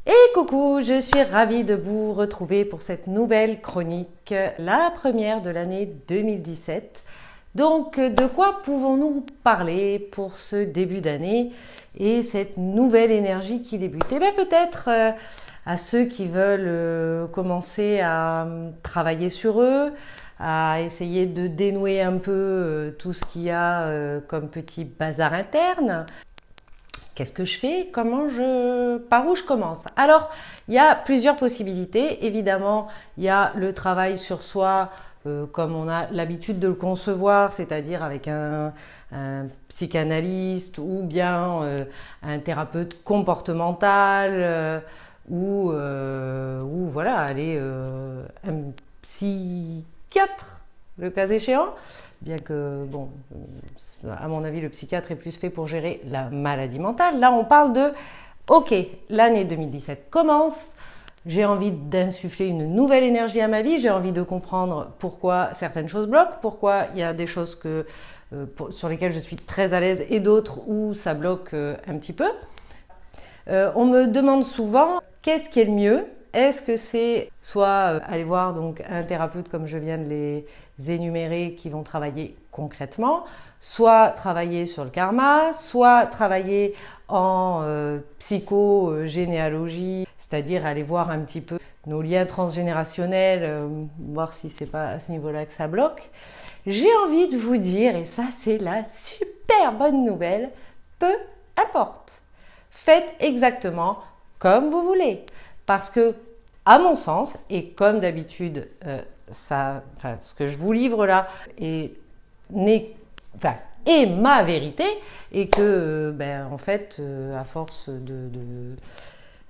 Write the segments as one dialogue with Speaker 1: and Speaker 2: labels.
Speaker 1: Et coucou, je suis ravie de vous retrouver pour cette nouvelle chronique, la première de l'année 2017. Donc, de quoi pouvons-nous parler pour ce début d'année et cette nouvelle énergie qui débute? Eh bien, peut-être à ceux qui veulent commencer à travailler sur eux, à essayer de dénouer un peu tout ce qu'il y a comme petit bazar interne. Qu'est-ce que je fais? Par où je commence? Alors, il y a plusieurs possibilités. Évidemment, il y a le travail sur soi, comme on a l'habitude de le concevoir, c'est-à-dire avec un psychanalyste ou bien un thérapeute comportemental ou voilà, aller un psychiatre, le cas échéant. Bien que, bon, à mon avis, le psychiatre est plus fait pour gérer la maladie mentale. Là, on parle de, ok, l'année 2017 commence, j'ai envie d'insuffler une nouvelle énergie à ma vie, j'ai envie de comprendre pourquoi certaines choses bloquent, pourquoi il y a des choses sur lesquelles je suis très à l'aise et d'autres où ça bloque un petit peu. On me demande souvent, qu'est-ce qui est le mieux? Est-ce que c'est soit aller voir donc un thérapeute comme je viens de les énumérer qui vont travailler concrètement, soit travailler sur le karma, soit travailler en psychogénéalogie, c'est-à-dire aller voir un petit peu nos liens transgénérationnels, voir si c'est pas à ce niveau-là que ça bloque. J'ai envie de vous dire, et ça c'est la super bonne nouvelle, peu importe. Faites exactement comme vous voulez. Parce que, à mon sens, et comme d'habitude, ce que je vous livre là est ma vérité, et que, en fait, à force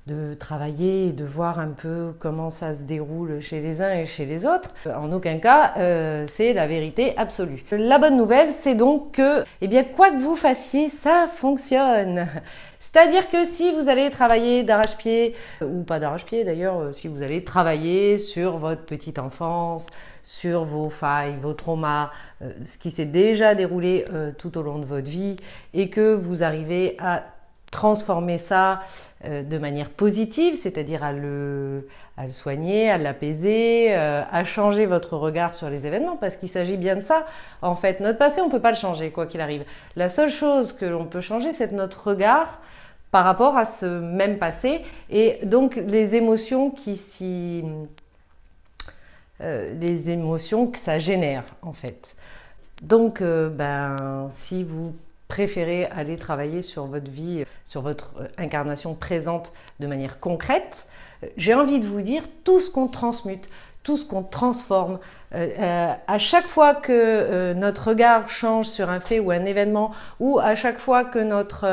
Speaker 1: de travailler et de voir un peu comment ça se déroule chez les uns et chez les autres, en aucun cas, c'est la vérité absolue. La bonne nouvelle, c'est donc que, eh bien, quoi que vous fassiez, ça fonctionne. C'est-à-dire que si vous allez travailler d'arrache-pied, ou pas d'arrache-pied d'ailleurs, si vous allez travailler sur votre petite enfance, sur vos failles, vos traumas, ce qui s'est déjà déroulé tout au long de votre vie, et que vous arrivez à transformer ça de manière positive, c'est-à-dire à le soigner, à l'apaiser, à changer votre regard sur les événements, parce qu'il s'agit bien de ça. En fait, notre passé, on ne peut pas le changer, quoi qu'il arrive. La seule chose que l'on peut changer, c'est notre regard par rapport à ce même passé, et donc les émotions les émotions que ça génère, en fait. Donc, si vous préférez aller travailler sur votre vie, sur votre incarnation présente de manière concrète, j'ai envie de vous dire, tout ce qu'on transmute, tout ce qu'on transforme, à chaque fois que notre regard change sur un fait ou un événement, ou à chaque fois que notre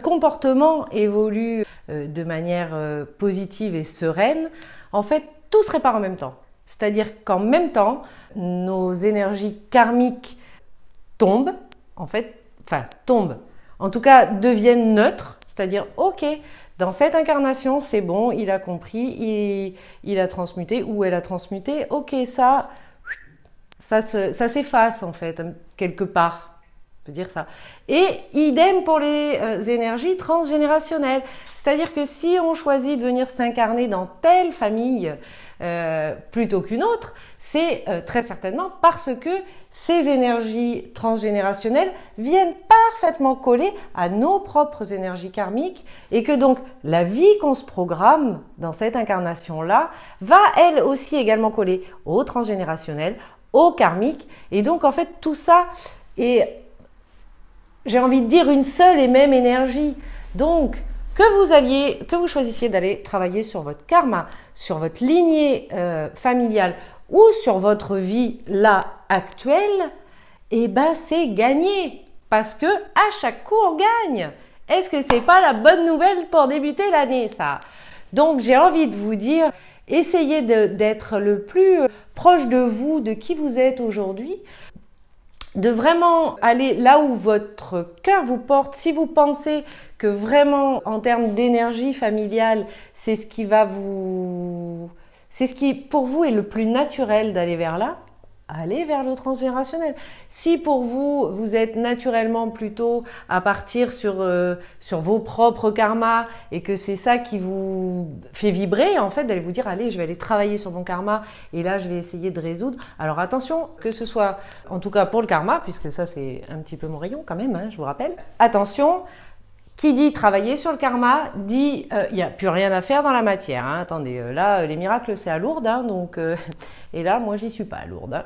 Speaker 1: comportement évolue de manière positive et sereine, en fait, tout se répare en même temps. C'est-à-dire qu'en même temps, nos énergies karmiques tombent, en tout cas deviennent neutres, c'est-à-dire ok, dans cette incarnation c'est bon, il a compris, il a transmuté ou elle a transmuté, ok, ça s'efface en fait, quelque part, on peut dire ça. Et idem pour les énergies transgénérationnelles, c'est-à-dire que si on choisit de venir s'incarner dans telle famille plutôt qu'une autre, c'est très certainement parce que ces énergies transgénérationnelles viennent parfaitement coller à nos propres énergies karmiques, et que donc la vie qu'on se programme dans cette incarnation-là va elle aussi également coller au transgénérationnel, au karmique, et donc en fait tout ça est, j'ai envie de dire, une seule et même énergie. Donc que vous choisissiez d'aller travailler sur votre karma, sur votre lignée familiale ou sur votre vie là actuelle, eh ben c'est gagné, parce que à chaque coup on gagne. Est-ce que c'est pas la bonne nouvelle pour débuter l'année, ça? Donc j'ai envie de vous dire, essayez d'être le plus proche de vous, de qui vous êtes aujourd'hui, de vraiment aller là où votre cœur vous porte. Si vous pensez que vraiment en termes d'énergie familiale, c'est ce qui pour vous est le plus naturel d'aller vers là, allez vers le transgénérationnel. Si pour vous, vous êtes naturellement plutôt à partir sur vos propres karmas et que c'est ça qui vous fait vibrer, en fait, d'aller vous dire, allez, je vais aller travailler sur mon karma et là, je vais essayer de résoudre. Alors attention, que ce soit, en tout cas pour le karma, puisque ça, c'est un petit peu mon rayon quand même, hein, je vous rappelle. Attention, qui dit travailler sur le karma, dit il n'y a plus rien à faire dans la matière. Hein. Attendez, là, les miracles, c'est à Lourdes. Hein, donc, et là, moi, j'y suis pas à Lourdes. Hein.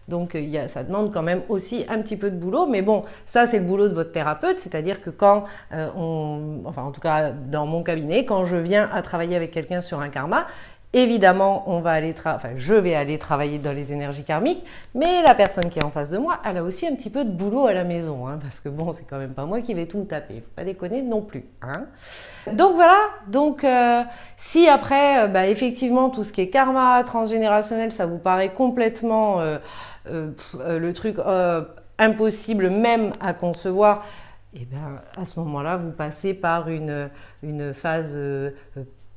Speaker 1: Donc, ça demande quand même aussi un petit peu de boulot. Mais bon, ça, c'est le boulot de votre thérapeute. C'est-à-dire que quand enfin, en tout cas, dans mon cabinet, quand je viens à travailler avec quelqu'un sur un karma, évidemment, je vais aller travailler dans les énergies karmiques, mais la personne qui est en face de moi, elle a aussi un petit peu de boulot à la maison, hein, parce que bon, c'est quand même pas moi qui vais tout me taper, faut pas déconner non plus. Hein. Donc voilà, si après, effectivement, tout ce qui est karma transgénérationnel, ça vous paraît complètement le truc impossible même à concevoir, et bien à ce moment-là, vous passez par une phase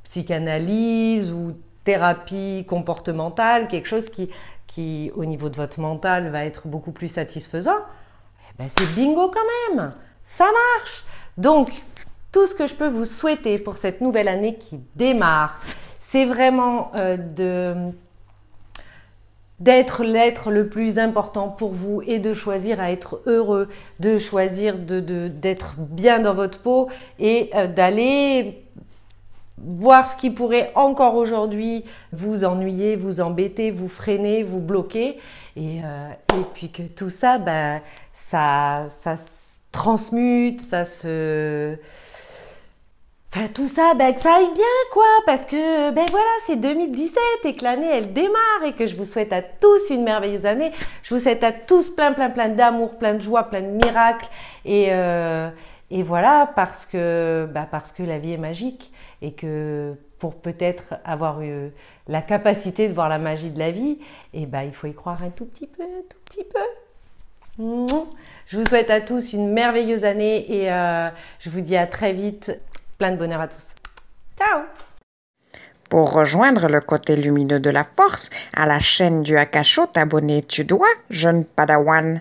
Speaker 1: psychanalyse ou thérapie comportementale, quelque chose qui, au niveau de votre mental, va être beaucoup plus satisfaisant, eh ben c'est bingo quand même, ça marche. Donc, tout ce que je peux vous souhaiter pour cette nouvelle année qui démarre, c'est vraiment d'être l'être le plus important pour vous et de choisir à être heureux, de choisir d'être bien dans votre peau et d'aller voir ce qui pourrait encore aujourd'hui vous ennuyer, vous embêter, vous freiner, vous bloquer. Et puis que tout ça, ça se transmute, Enfin, tout ça, que ça aille bien, quoi, parce que, voilà, c'est 2017 et que l'année, elle démarre et que je vous souhaite à tous une merveilleuse année. Je vous souhaite à tous plein d'amour, plein de joie, plein de miracles et voilà, parce que la vie est magique et que pour peut-être avoir eu la capacité de voir la magie de la vie, il faut y croire un tout petit peu, un tout petit peu. Je vous souhaite à tous une merveilleuse année et je vous dis à très vite. Plein de bonheur à tous. Ciao!
Speaker 2: Pour rejoindre le côté lumineux de la force, à la chaîne du Akasho, t'abonner tu dois, jeune padawan.